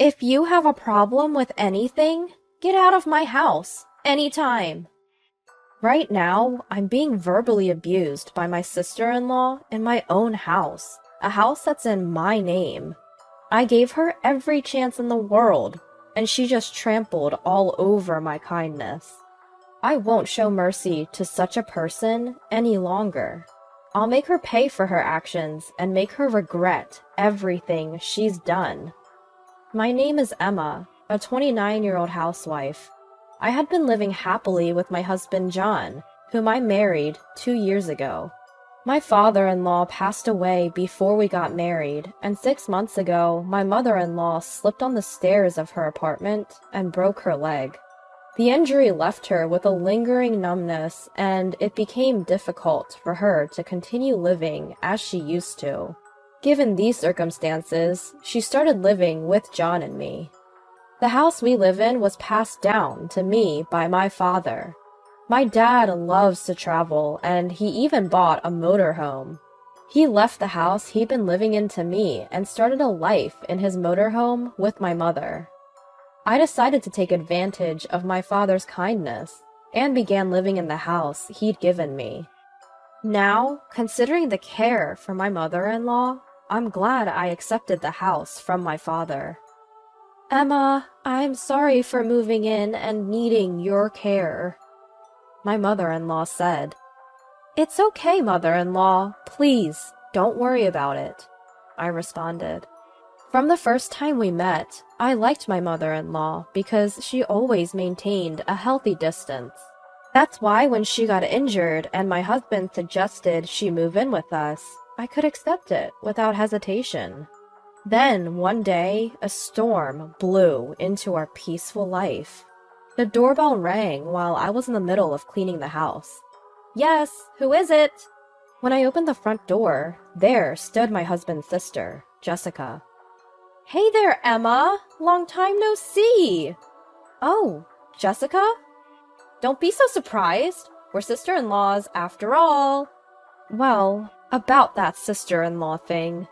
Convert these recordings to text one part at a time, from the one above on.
If you have a problem with anything, get out of my house, anytime. Right now, I'm being verbally abused by my sister-in-law in my own house, a house that's in my name. I gave her every chance in the world, and she just trampled all over my kindness. I won't show mercy to such a person any longer. I'll make her pay for her actions and make her regret everything she's done. My name is Emma, a 29-year-old housewife. I had been living happily with my husband John, whom I married 2 years ago. My father-in-law passed away before we got married, and 6 months ago, my mother-in-law slipped on the stairs of her apartment and broke her leg. The injury left her with a lingering numbness, and it became difficult for her to continue living as she used to. Given these circumstances, she started living with John and me. The house we live in was passed down to me by my father. My dad loves to travel, and he even bought a motorhome. He left the house he'd been living in to me and started a life in his motorhome with my mother. I decided to take advantage of my father's kindness and began living in the house he'd given me. Now, considering the care for my mother-in-law, I'm glad I accepted the house from my father. Emma, I'm sorry for moving in and needing your care, my mother-in-law said. It's okay, mother-in-law. Please, don't worry about it, I responded. From the first time we met, I liked my mother-in-law because she always maintained a healthy distance. That's why when she got injured and my husband suggested she move in with us, I could accept it without hesitation. Then, one day, a storm blew into our peaceful life. The doorbell rang while I was in the middle of cleaning the house. Yes, who is it? When I opened the front door, there stood my husband's sister, Jessica. Hey there, Emma! Long time no see! Oh, Jessica? Don't be so surprised. We're sister-in-laws after all. Well, about that sister-in-law thing.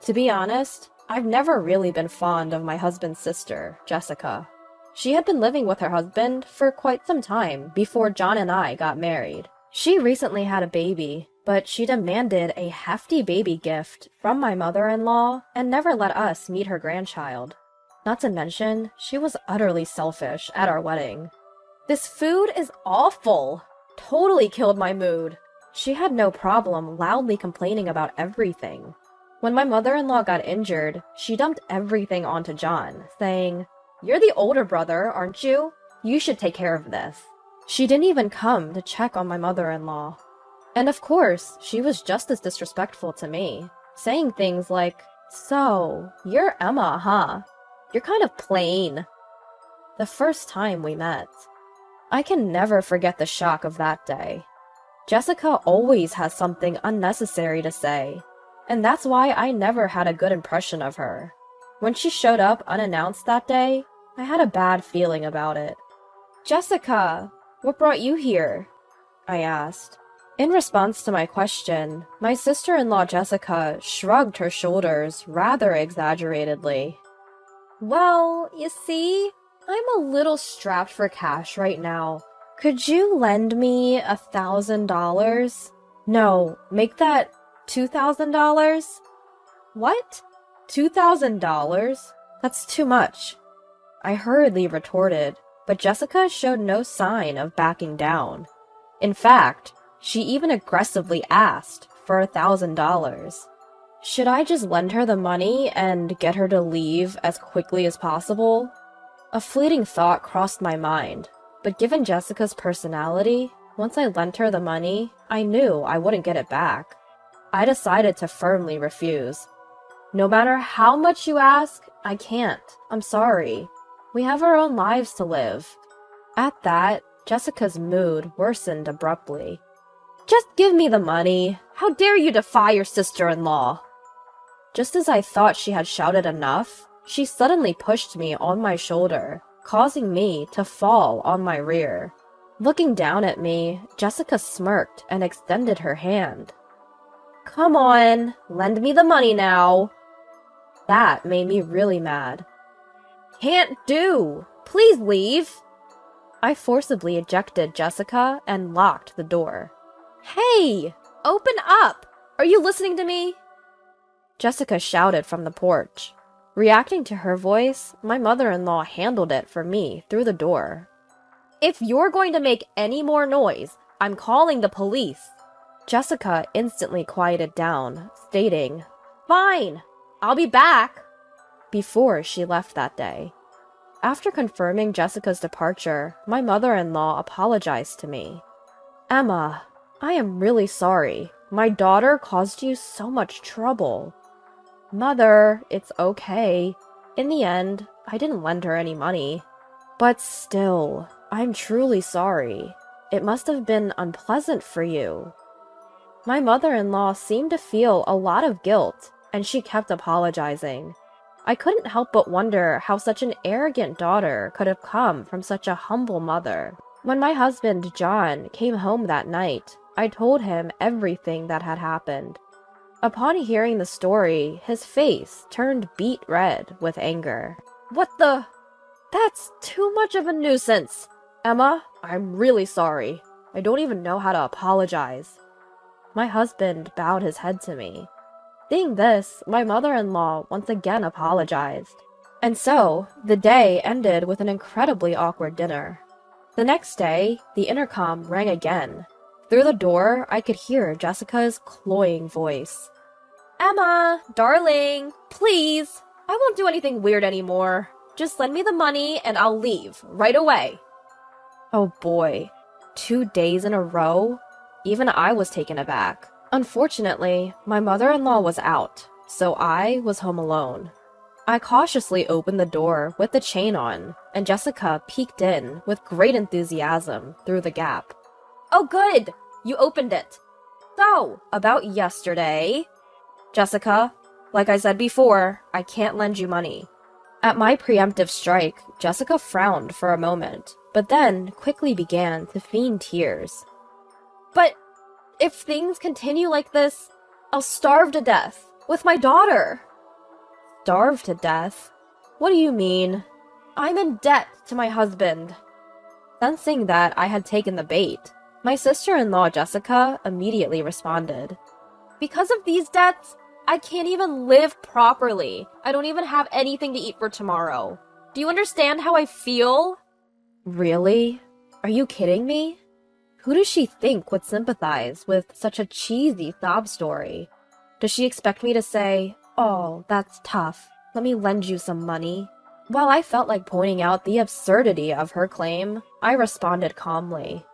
To be honest, I've never really been fond of my husband's sister, Jessica. She had been living with her husband for quite some time before John and I got married. She recently had a baby, but she demanded a hefty baby gift from my mother-in-law and never let us meet her grandchild. Not to mention, she was utterly selfish at our wedding. This food is awful! Totally killed my mood. She had no problem loudly complaining about everything. When my mother-in-law got injured, she dumped everything onto John, saying, "You're the older brother, aren't you? You should take care of this." She didn't even come to check on my mother-in-law. And of course, she was just as disrespectful to me, saying things like, "So, you're Emma, huh? You're kind of plain." The first time we met. I can never forget the shock of that day. Jessica always has something unnecessary to say, and that's why I never had a good impression of her. When she showed up unannounced that day, I had a bad feeling about it. "Jessica, what brought you here?" I asked. In response to my question, my sister-in-law Jessica shrugged her shoulders rather exaggeratedly. "Well, you see, I'm a little strapped for cash right now. Could you lend me $1,000? No, make that $2,000? What? $2,000? That's too much." I hurriedly retorted, but Jessica showed no sign of backing down. In fact, she even aggressively asked for $1,000. Should I just lend her the money and get her to leave as quickly as possible? A fleeting thought crossed my mind, but given Jessica's personality, once I lent her the money, I knew I wouldn't get it back. I decided to firmly refuse. "No matter how much you ask, I can't. I'm sorry. We have our own lives to live." At that, Jessica's mood worsened abruptly. "Just give me the money. How dare you defy your sister-in-law?" Just as I thought she had shouted enough, she suddenly pushed me on my shoulder, causing me to fall on my rear. Looking down at me, Jessica smirked and extended her hand. "Come on, lend me the money now." That made me really mad. Can't do! Please leave! I forcibly ejected Jessica and locked the door. Hey! Open up! Are you listening to me? Jessica shouted from the porch. Reacting to her voice, my mother-in-law handled it for me through the door. If you're going to make any more noise, I'm calling the police. Jessica instantly quieted down, stating, "Fine, I'll be back," before she left that day. After confirming Jessica's departure, my mother-in-law apologized to me. "Emma, I am really sorry. My daughter caused you so much trouble." "Mother, it's okay. In the end, I didn't lend her any money. But still, I'm truly sorry. It must have been unpleasant for you." My mother-in-law seemed to feel a lot of guilt, and she kept apologizing. I couldn't help but wonder how such an arrogant daughter could have come from such a humble mother. When my husband, John, came home that night, I told him everything that had happened. Upon hearing the story, his face turned beet red with anger. "What the? That's too much of a nuisance! Emma, I'm really sorry. I don't even know how to apologize." My husband bowed his head to me. Seeing this, my mother-in-law once again apologized. And so, the day ended with an incredibly awkward dinner. The next day, the intercom rang again. Through the door, I could hear Jessica's cloying voice. "Emma, darling, please, I won't do anything weird anymore. Just lend me the money and I'll leave, right away." Oh boy, 2 days in a row? Even I was taken aback. Unfortunately, my mother-in-law was out, so I was home alone. I cautiously opened the door with the chain on, and Jessica peeked in with great enthusiasm through the gap. "Oh good! You opened it! So, about yesterday..." "Jessica, like I said before, I can't lend you money." At my preemptive strike, Jessica frowned for a moment, but then quickly began to feign tears. "But if things continue like this, I'll starve to death with my daughter." "Starve to death? What do you mean?" "I'm in debt to my husband." Sensing that I had taken the bait, my sister-in-law Jessica immediately responded. "Because of these debts, I can't even live properly. I don't even have anything to eat for tomorrow. Do you understand how I feel?" Really? Are you kidding me? Who does she think would sympathize with such a cheesy sob story? Does she expect me to say, "Oh, that's tough. Let me lend you some money"? While I felt like pointing out the absurdity of her claim, I responded calmly.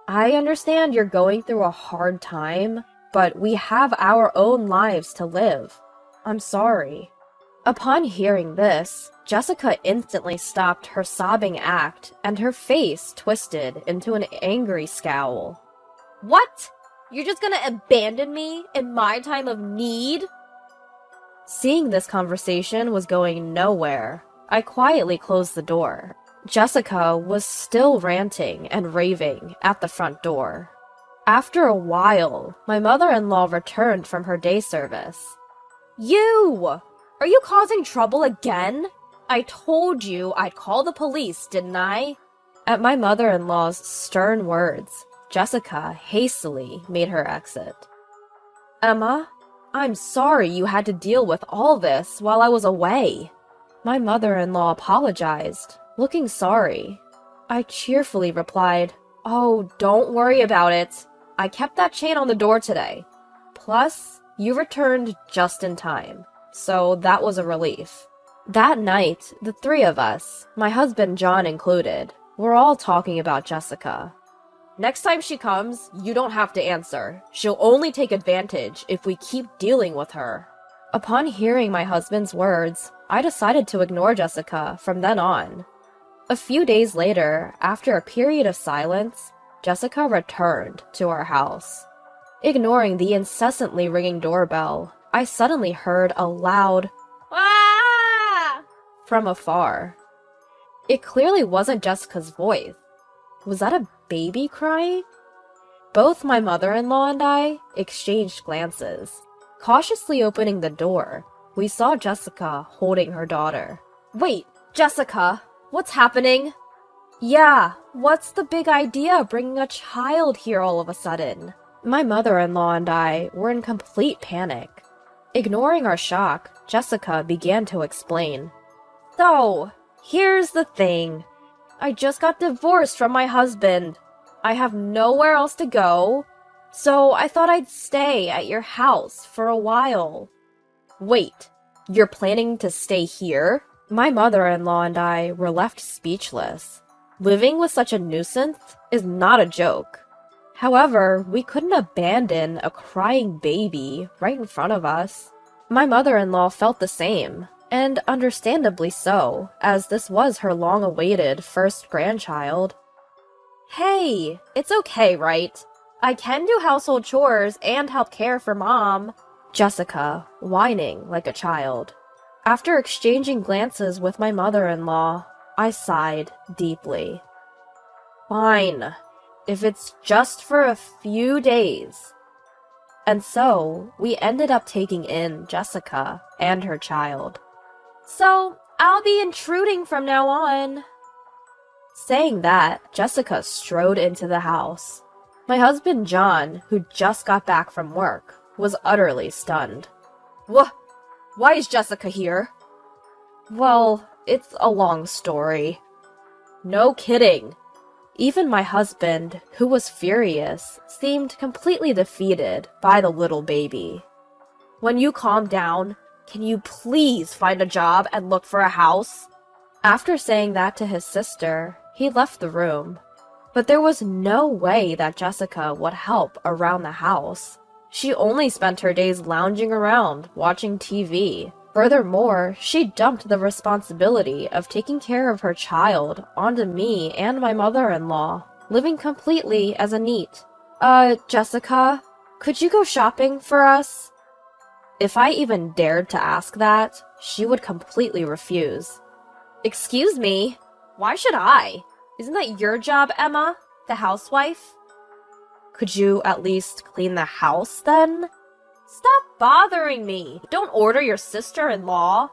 "I understand you're going through a hard time, but we have our own lives to live. I'm sorry." Upon hearing this, Jessica instantly stopped her sobbing act, and her face twisted into an angry scowl. "What? You're just gonna abandon me in my time of need?" Seeing this conversation was going nowhere, I quietly closed the door. Jessica was still ranting and raving at the front door. After a while, my mother-in-law returned from her day service. "You! Are you causing trouble again? I told you I'd call the police, didn't I?" At my mother-in-law's stern words, Jessica hastily made her exit. "Emma, I'm sorry you had to deal with all this while I was away." My mother-in-law apologized, looking sorry. I cheerfully replied, "Oh, don't worry about it. I kept that chain on the door today. Plus, you returned just in time, so that was a relief." That night, the three of us, my husband John included, were all talking about Jessica. "Next time she comes, you don't have to answer. She'll only take advantage if we keep dealing with her." Upon hearing my husband's words, I decided to ignore Jessica from then on. A few days later, after a period of silence, Jessica returned to our house. Ignoring the incessantly ringing doorbell, I suddenly heard a loud "Ah!" from afar. It clearly wasn't Jessica's voice. Was that a baby crying? Both my mother-in-law and I exchanged glances. Cautiously opening the door, we saw Jessica holding her daughter. "Wait, Jessica, what's happening? Yeah, what's the big idea bringing a child here all of a sudden? My mother-in-law and I were in complete panic. Ignoring our shock, Jessica began to explain. So, here's the thing. I just got divorced from my husband. I have nowhere else to go, so I thought I'd stay at your house for a while. Wait, you're planning to stay here? My mother-in-law and I were left speechless. Living with such a nuisance is not a joke. However, we couldn't abandon a crying baby right in front of us. My mother-in-law felt the same, and understandably so, as this was her long-awaited first grandchild. Hey, it's okay, right? I can do household chores and help care for Mom. Jessica, whining like a child. After exchanging glances with my mother-in-law, I sighed deeply. Fine, if it's just for a few days. And so, we ended up taking in Jessica and her child. So, I'll be intruding from now on. Saying that, Jessica strode into the house. My husband John, who just got back from work, was utterly stunned. Why is Jessica here? Well, it's a long story. No kidding. Even my husband, who was furious, seemed completely defeated by the little baby. When you calm down, can you please find a job and look for a house? After saying that to his sister, he left the room. But there was no way that Jessica would help around the house. She only spent her days lounging around, watching TV. Furthermore, she dumped the responsibility of taking care of her child onto me and my mother-in-law, living completely as a NEET. Jessica, could you go shopping for us? If I even dared to ask that, she would completely refuse. Excuse me? Why should I? Isn't that your job, Emma, the housewife? Could you at least clean the house, then? Stop bothering me! Don't order your sister-in-law!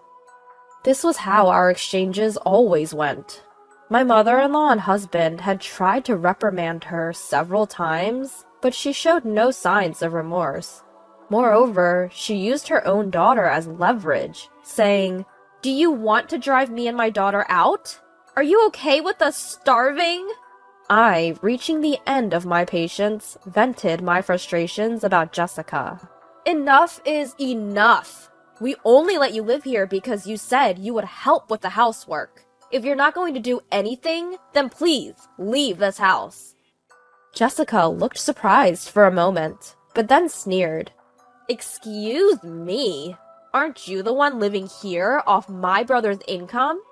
This was how our exchanges always went. My mother-in-law and husband had tried to reprimand her several times, but she showed no signs of remorse. Moreover, she used her own daughter as leverage, saying, "Do you want to drive me and my daughter out? Are you okay with us starving?" I, reaching the end of my patience, vented my frustrations about Jessica. Enough is enough. We only let you live here because you said you would help with the housework. If you're not going to do anything, then please leave this house. Jessica looked surprised for a moment, but then sneered. Excuse me? Aren't you the one living here off my brother's income?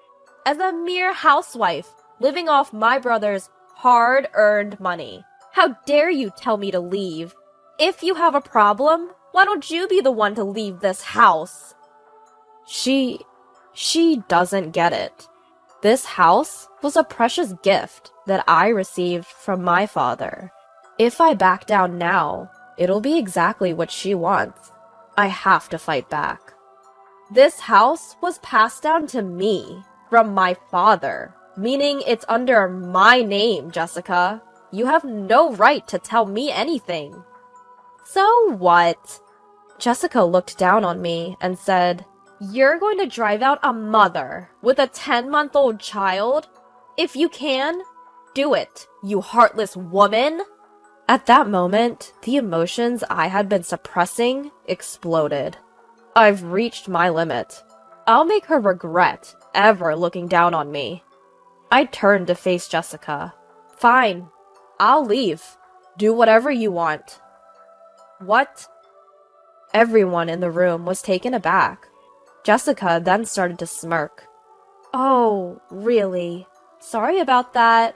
As a mere housewife, living off my brother's hard-earned money. How dare you tell me to leave? If you have a problem, why don't you be the one to leave this house? She doesn't get it. This house was a precious gift that I received from my father. If I back down now, it'll be exactly what she wants. I have to fight back. This house was passed down to me from my father, meaning it's under my name, Jessica. You have no right to tell me anything. So what? Jessica looked down on me and said, "You're going to drive out a mother with a 10-month-old child? If you can, do it, you heartless woman!" At that moment, the emotions I had been suppressing exploded. I've reached my limit. I'll make her regret ever looking down on me. I turned to face Jessica. Fine, I'll leave. Do whatever you want. What? Everyone in the room was taken aback. Jessica then started to smirk. Oh, really? Sorry about that.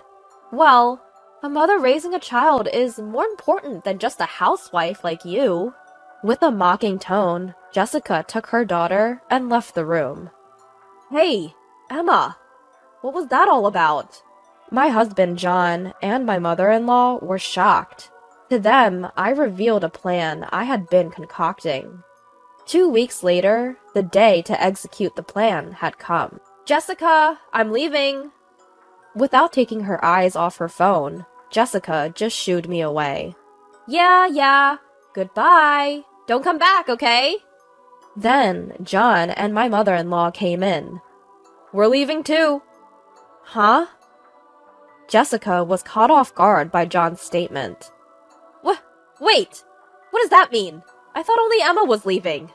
Well, a mother raising a child is more important than just a housewife like you. With a mocking tone, Jessica took her daughter and left the room. Hey, Emma, what was that all about? My husband John and my mother-in-law were shocked. To them, I revealed a plan I had been concocting. 2 weeks later, the day to execute the plan had come. Jessica, I'm leaving. Without taking her eyes off her phone, Jessica just shooed me away. Yeah, goodbye. Don't come back, okay? Then John and my mother-in-law came in. We're leaving too. Huh? Jessica was caught off guard by John's statement. Wait! What does that mean? I thought only Emma was leaving.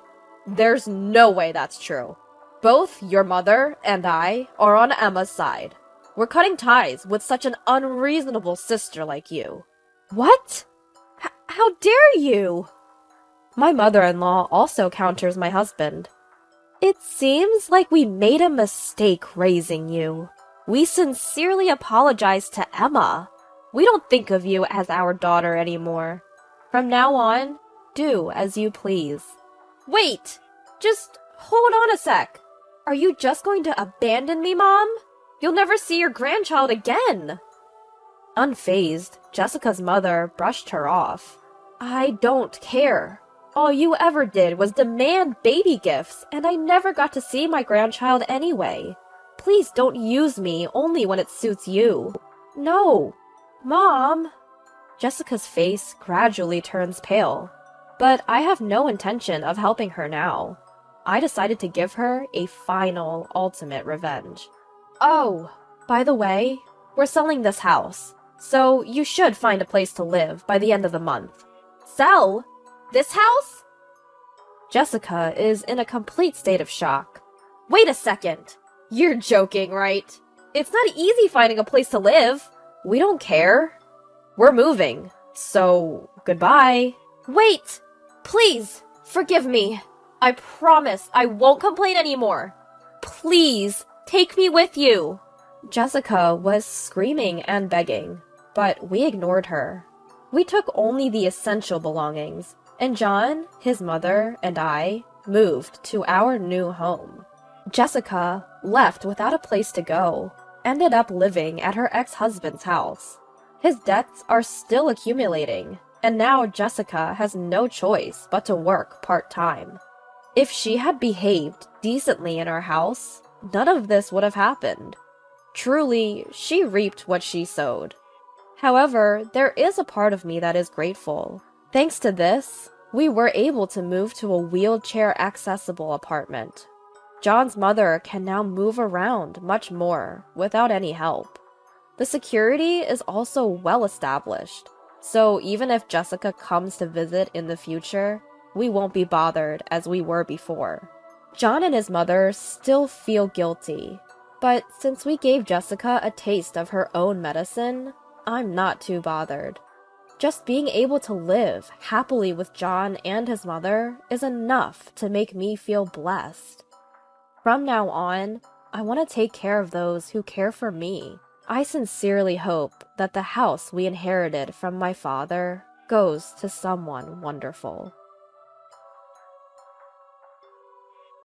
There's no way that's true. Both your mother and I are on Emma's side. We're cutting ties with such an unreasonable sister like you. What? How dare you? My mother-in-law also counters my husband. It seems like we made a mistake raising you. We sincerely apologize to Emma. We don't think of you as our daughter anymore. From now on, do as you please. Wait! Just hold on a sec. Are you just going to abandon me, Mom? You'll never see your grandchild again. Unfazed, Jessica's mother brushed her off. I don't care. All you ever did was demand baby gifts, and I never got to see my grandchild anyway. Please don't use me only when it suits you. No. Mom. Jessica's face gradually turns pale, but I have no intention of helping her now. I decided to give her a final, ultimate revenge. Oh, by the way, we're selling this house, so you should find a place to live by the end of the month. Sell? This house? Jessica is in a complete state of shock. Wait a second. You're joking, right? It's not easy finding a place to live. We don't care. We're moving, so goodbye. Wait! Please, forgive me. I promise I won't complain anymore. Please, take me with you. Jessica was screaming and begging, but we ignored her. We took only the essential belongings, and John, his mother, and I moved to our new home. Jessica, left without a place to go, ended up living at her ex-husband's house. His debts are still accumulating, and now Jessica has no choice but to work part-time. If she had behaved decently in our house, none of this would have happened. Truly, she reaped what she sowed. However, there is a part of me that is grateful. Thanks to this, we were able to move to a wheelchair-accessible apartment. John's mother can now move around much more without any help. The security is also well established, so even if Jessica comes to visit in the future, we won't be bothered as we were before. John and his mother still feel guilty, but since we gave Jessica a taste of her own medicine, I'm not too bothered. Just being able to live happily with John and his mother is enough to make me feel blessed. From now on, I want to take care of those who care for me. I sincerely hope that the house we inherited from my father goes to someone wonderful.